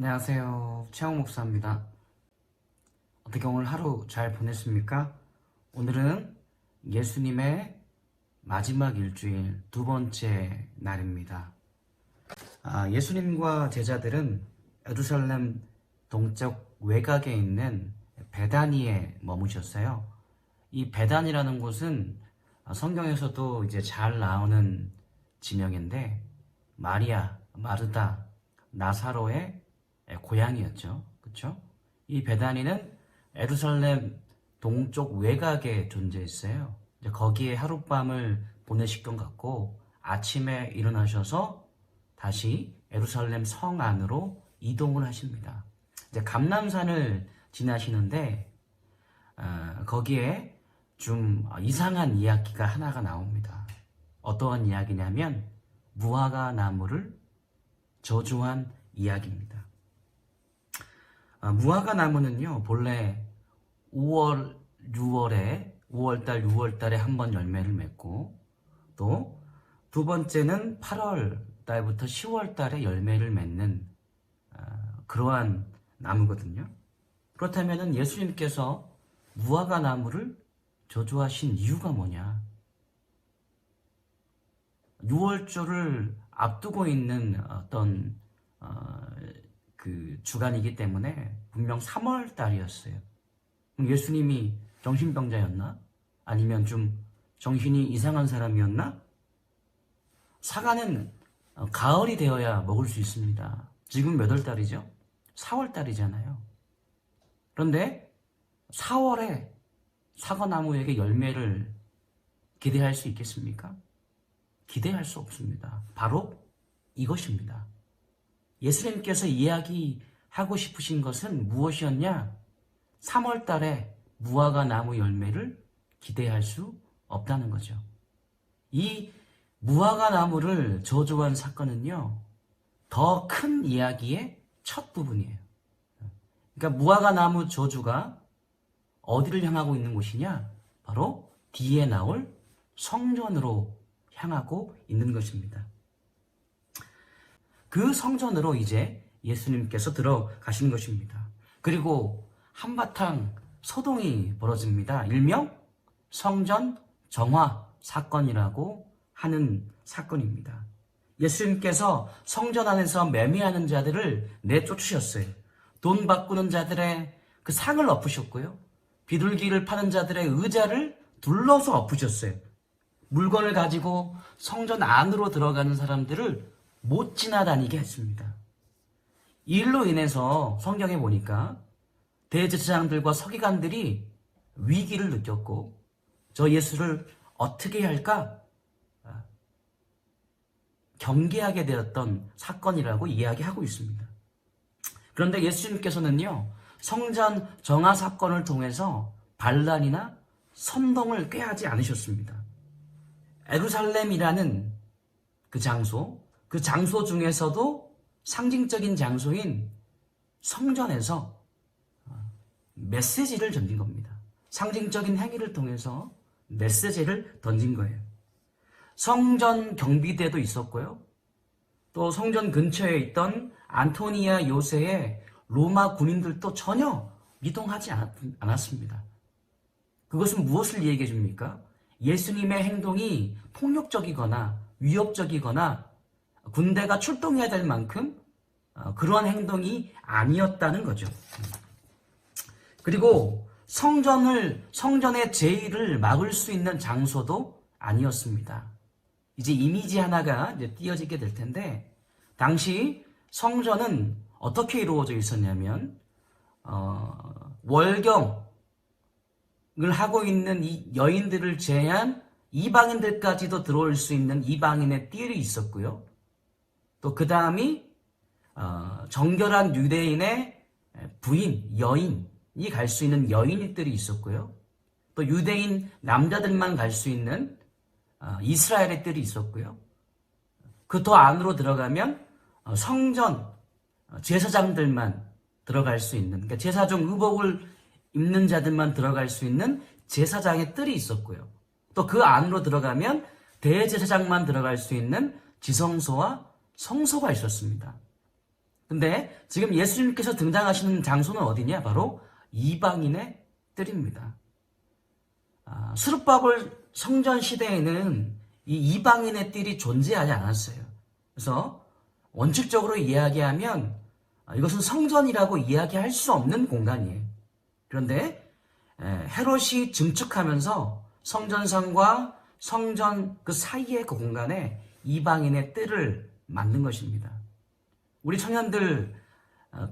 안녕하세요. 최영 목사입니다. 어떻게 오늘 하루 잘 보냈습니까? 오늘은 예수님의 마지막 일주일 두 번째 날입니다. 예수님과 제자들은 예루살렘 동쪽 외곽에 있는 베다니에 머무셨어요. 이 베다니라는 곳은 성경에서도 이제 잘 나오는 지명인데 마리아, 마르다, 나사로의 고향이었죠. 그렇죠? 이 베다니는 예루살렘 동쪽 외곽에 존재했어요. 이제 거기에 하룻밤을 보내실 것 같고 아침에 일어나셔서 다시 예루살렘 성 안으로 이동을 하십니다. 이제 감람산을 지나시는데 거기에 좀 이상한 이야기가 하나가 나옵니다. 어떠한 이야기냐면 무화과 나무를 저주한 이야기입니다. 무화과 나무는요, 본래 5월달, 6월달에 한 번 열매를 맺고, 또 두 번째는 8월 달부터 10월 달에 열매를 맺는 그러한 나무거든요. 그렇다면 예수님께서 무화과 나무를 저주하신 이유가 뭐냐? 6월절을 앞두고 있는 어떤 그 주간이기 때문에 분명 3월 달이었어요. 그럼 예수님이 정신병자였나? 아니면 좀 정신이 이상한 사람이었나? 사과는 가을이 되어야 먹을 수 있습니다. 지금 몇 월 달이죠? 4월 달이잖아요. 그런데 4월에 사과나무에게 열매를 기대할 수 있겠습니까? 기대할 수 없습니다. 바로 이것입니다. 예수님께서 이야기하고 싶으신 것은 무엇이었냐? 3월 달에 무화과 나무 열매를 기대할 수 없다는 거죠. 이 무화과 나무를 저주한 사건은요, 더 큰 이야기의 첫 부분이에요. 그러니까 무화과 나무 저주가 어디를 향하고 있는 곳이냐? 바로 뒤에 나올 성전으로 향하고 있는 것입니다. 그 성전으로 이제 예수님께서 들어가신 것입니다. 그리고 한바탕 소동이 벌어집니다. 일명 성전 정화 사건이라고 하는 사건입니다. 예수님께서 성전 안에서 매매하는 자들을 내쫓으셨어요. 돈 바꾸는 자들의 그 상을 엎으셨고요. 비둘기를 파는 자들의 의자를 둘러서 엎으셨어요. 물건을 가지고 성전 안으로 들어가는 사람들을 못 지나다니게 했습니다. 이 일로 인해서 성경에 보니까 대제사장들과 서기관들이 위기를 느꼈고 저 예수를 어떻게 해야 할까? 경계하게 되었던 사건이라고 이야기하고 있습니다. 그런데 예수님께서는요, 성전 정화 사건을 통해서 반란이나 선동을 꾀하지 않으셨습니다. 예루살렘이라는 그 장소 중에서도 상징적인 장소인 성전에서 메시지를 던진 겁니다. 상징적인 행위를 통해서 메시지를 던진 거예요. 성전 경비대도 있었고요. 또 성전 근처에 있던 안토니아 요새의 로마 군인들도 전혀 이동하지 않았습니다. 그것은 무엇을 얘기해 줍니까? 예수님의 행동이 폭력적이거나 위협적이거나 군대가 출동해야 될 만큼 그러한 행동이 아니었다는 거죠. 그리고 성전의 제의를 막을 수 있는 장소도 아니었습니다. 이제 이미지 하나가 이제 띄어지게 될 텐데, 당시 성전은 어떻게 이루어져 있었냐면, 월경을 하고 있는 이 여인들을 제외한 이방인들까지도 들어올 수 있는 이방인의 띠를 있었고요. 또 그 다음이 정결한 유대인의 부인, 여인이 갈 수 있는 여인들이 있었고요. 또 유대인 남자들만 갈 수 있는 이스라엘의 뜰이 있었고요. 그 더 안으로 들어가면 성전 제사장들만 들어갈 수 있는, 그러니까 제사장 의복을 입는 자들만 들어갈 수 있는 제사장의 뜰이 있었고요. 또 그 안으로 들어가면 대제사장만 들어갈 수 있는 지성소와 성소가 있었습니다. 근데 지금 예수님께서 등장하시는 장소는 어디냐? 바로 이방인의 뜰입니다. 수르바벨 성전 시대에는 이 이방인의 뜰이 존재하지 않았어요. 그래서 원칙적으로 이야기하면 이것은 성전이라고 이야기할 수 없는 공간이에요. 그런데 헤롯이 증축하면서 성전상과 성전 그 사이의 그 공간에 이방인의 뜰을 만든 것입니다. 우리 청년들,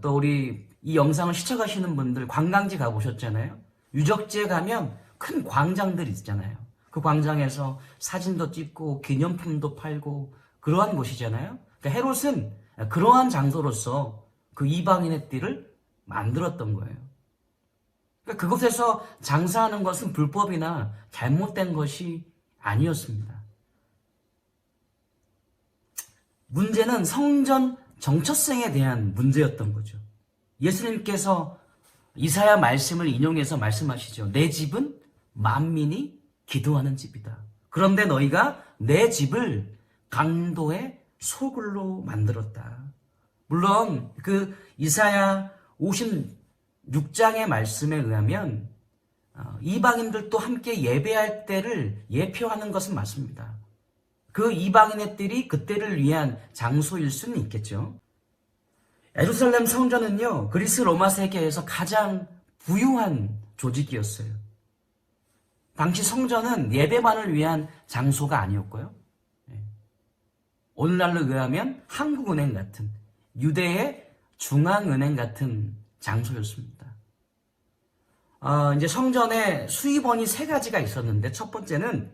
또 우리 이 영상을 시청하시는 분들 관광지 가보셨잖아요. 유적지에 가면 큰 광장들이 있잖아요. 그 광장에서 사진도 찍고 기념품도 팔고 그러한 곳이잖아요. 그러니까 헤롯은 그러한 장소로서 그 이방인의 뜰을 만들었던 거예요. 그러니까 그곳에서 장사하는 것은 불법이나 잘못된 것이 아니었습니다. 문제는 성전 정처성에 대한 문제였던 거죠. 예수님께서 이사야 말씀을 인용해서 말씀하시죠. 내 집은 만민이 기도하는 집이다. 그런데 너희가 내 집을 강도의 소굴로 만들었다. 물론 그 이사야 56장의 말씀에 의하면 이방인들도 함께 예배할 때를 예표하는 것은 맞습니다. 그 이방인의 뜰이 그 때를 위한 장소일 수는 있겠죠. 예루살렘 성전은요, 그리스 로마 세계에서 가장 부유한 조직이었어요. 당시 성전은 예배만을 위한 장소가 아니었고요. 오늘날로 의하면 한국은행 같은, 유대의 중앙은행 같은 장소였습니다. 이제 성전에 수입원이 세 가지가 있었는데, 첫 번째는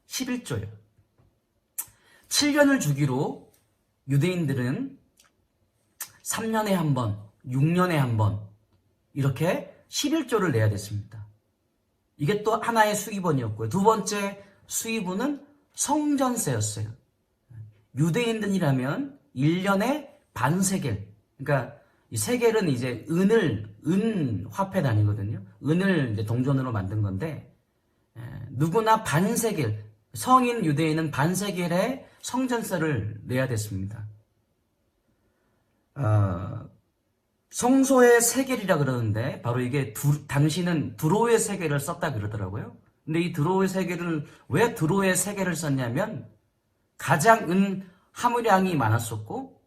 11조예요. 7년을 주기로 유대인들은 3년에 한 번, 6년에 한 번, 이렇게 11조를 내야 됐습니다. 이게 또 하나의 수입원이었고요. 두 번째 수입원은 성전세였어요. 유대인들이라면 1년에 반세겔, 그러니까 이 세겔은 이제 은 화폐 단위거든요. 은을 이제 동전으로 만든 건데, 누구나 반세겔, 성인 유대인은 반세겔의 성전세를 내야 됐습니다. 성소의 세겔이라 그러는데 바로 이게 당시는 드로의 세겔을 썼다 그러더라고요. 근데 이 드로의 세겔은 왜 드로의 세겔을 썼냐면 가장 은 함유량이 많았었고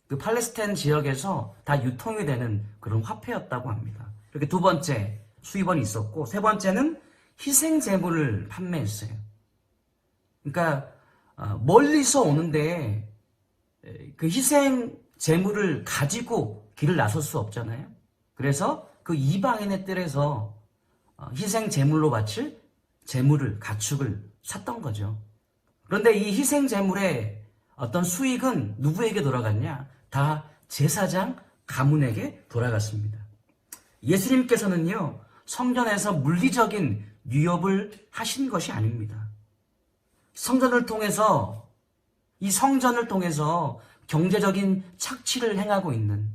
그 팔레스타인 지역에서 다 유통이 되는 그런 화폐였다고 합니다. 이렇게 두 번째 수입원이 있었고 세 번째는 희생 제물을 판매했어요. 그러니까 멀리서 오는데 그 희생 제물을 가지고 길을 나설 수 없잖아요. 그래서 그 이방인의 뜰에서 희생 제물로 바칠 제물을, 가축을 샀던 거죠. 그런데 이 희생 제물의 어떤 수익은 누구에게 돌아갔냐? 다 제사장 가문에게 돌아갔습니다. 예수님께서는요, 성전에서 물리적인 유업을 하신 것이 아닙니다. 이 성전을 통해서 경제적인 착취를 행하고 있는,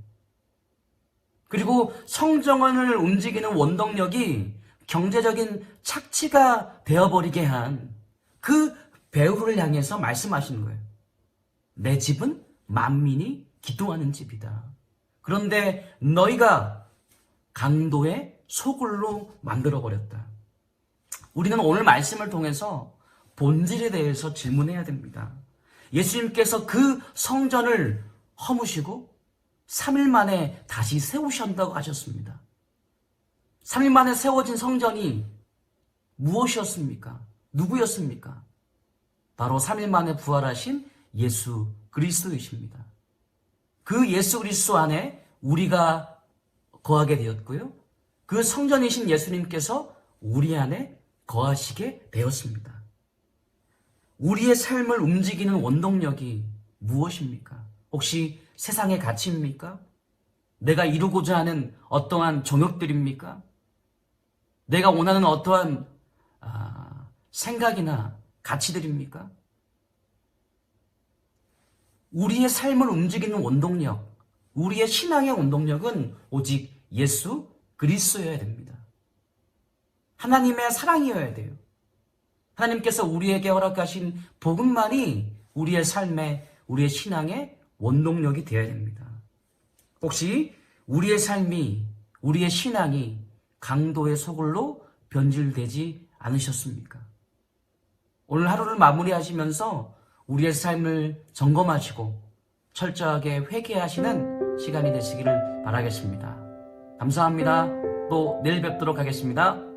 그리고 성전을 움직이는 원동력이 경제적인 착취가 되어버리게 한 그 배후를 향해서 말씀하시는 거예요. 내 집은 만민이 기도하는 집이다. 그런데 너희가 강도의 소굴로 만들어버렸다. 우리는 오늘 말씀을 통해서 본질에 대해서 질문해야 됩니다. 예수님께서 그 성전을 허무시고 3일 만에 다시 세우신다고 하셨습니다. 3일 만에 세워진 성전이 무엇이었습니까? 누구였습니까? 바로 3일 만에 부활하신 예수 그리스도이십니다. 그 예수 그리스도 안에 우리가 거하게 되었고요. 그 성전이신 예수님께서 우리 안에 거하시게 되었습니다. 우리의 삶을 움직이는 원동력이 무엇입니까? 혹시 세상의 가치입니까? 내가 이루고자 하는 어떠한 정욕들입니까? 내가 원하는 어떠한 생각이나 가치들입니까? 우리의 삶을 움직이는 원동력, 우리의 신앙의 원동력은 오직 예수 그리스도여야 됩니다. 하나님의 사랑이어야 돼요. 하나님께서 우리에게 허락하신 복음만이 우리의 삶의, 우리의 신앙의 원동력이 되어야 됩니다. 혹시 우리의 삶이, 우리의 신앙이 강도의 소굴로 변질되지 않으셨습니까? 오늘 하루를 마무리하시면서 우리의 삶을 점검하시고 철저하게 회개하시는 시간이 되시기를 바라겠습니다. 감사합니다. 또 내일 뵙도록 하겠습니다.